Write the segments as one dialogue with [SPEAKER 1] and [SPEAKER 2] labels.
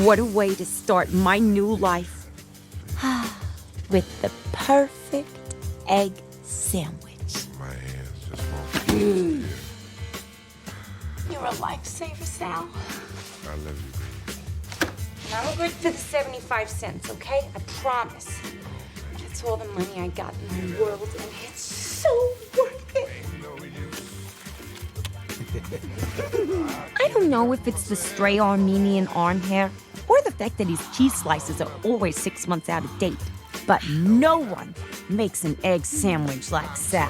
[SPEAKER 1] What a way to start my new life. With the perfect egg sandwich.
[SPEAKER 2] My hands just won't.
[SPEAKER 1] You're a lifesaver, Sal.
[SPEAKER 2] I love you, baby.
[SPEAKER 1] And I'm good for the 75 cents, okay? I promise. That's all the money I got in the world, and it's so worth it. I don't know if it's the stray Armenian arm hair or the fact that his cheese slices are always 6 months out of date, but no one makes an egg sandwich like Sal.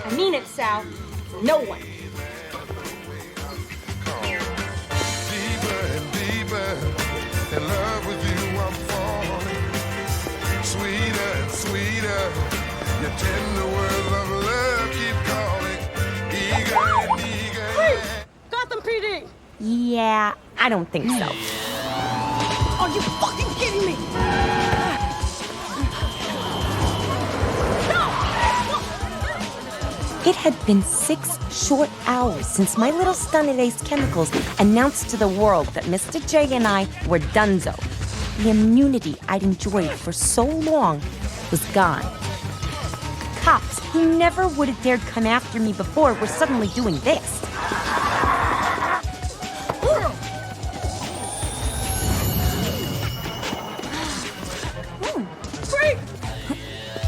[SPEAKER 1] I mean it, Sal. No one.
[SPEAKER 2] Deeper and deeper in love with you, I'm falling. Sweeter and sweeter, your tender words of love keep calling. Eager and eager.
[SPEAKER 3] Hey! Gotham PD!
[SPEAKER 1] Yeah, I don't think so.
[SPEAKER 3] Are you fucking kidding me?
[SPEAKER 1] It had been 6 short hours since my little stun at Ace Chemicals announced to the world that Mr. J and I were donezo. The immunity I'd enjoyed for so long was gone. Cops who never would have dared come after me before were suddenly doing this.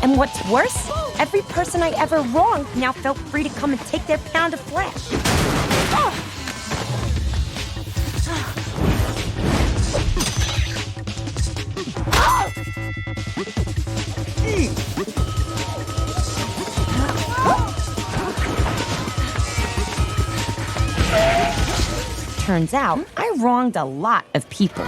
[SPEAKER 1] And what's worse, every person I ever wronged now felt free to come and take their pound of flesh. Turns out, I wronged a lot of people.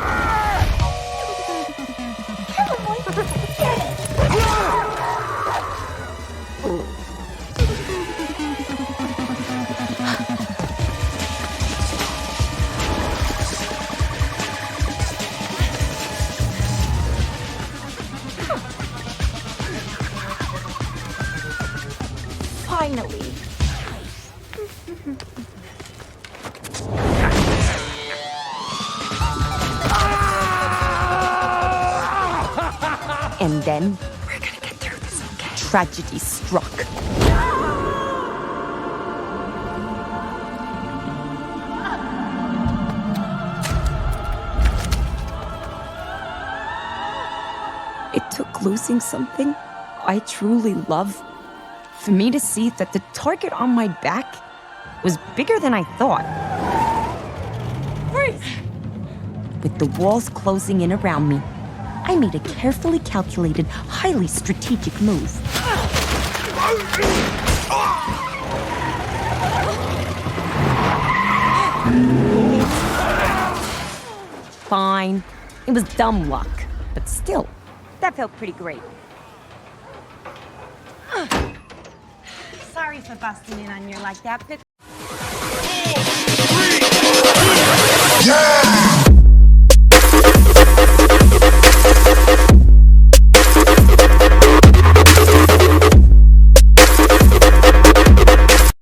[SPEAKER 1] Finally. And then, we're gonna get through this, okay? Tragedy struck. It took losing something I truly love for me to see that the target on my back was bigger than I thought.
[SPEAKER 3] Freeze!
[SPEAKER 1] With the walls closing in around me, I made a carefully calculated, highly strategic move. Fine. It was dumb luck, but still, that felt pretty great.
[SPEAKER 3] Sorry for busting in on you like that, but...
[SPEAKER 2] Yeah!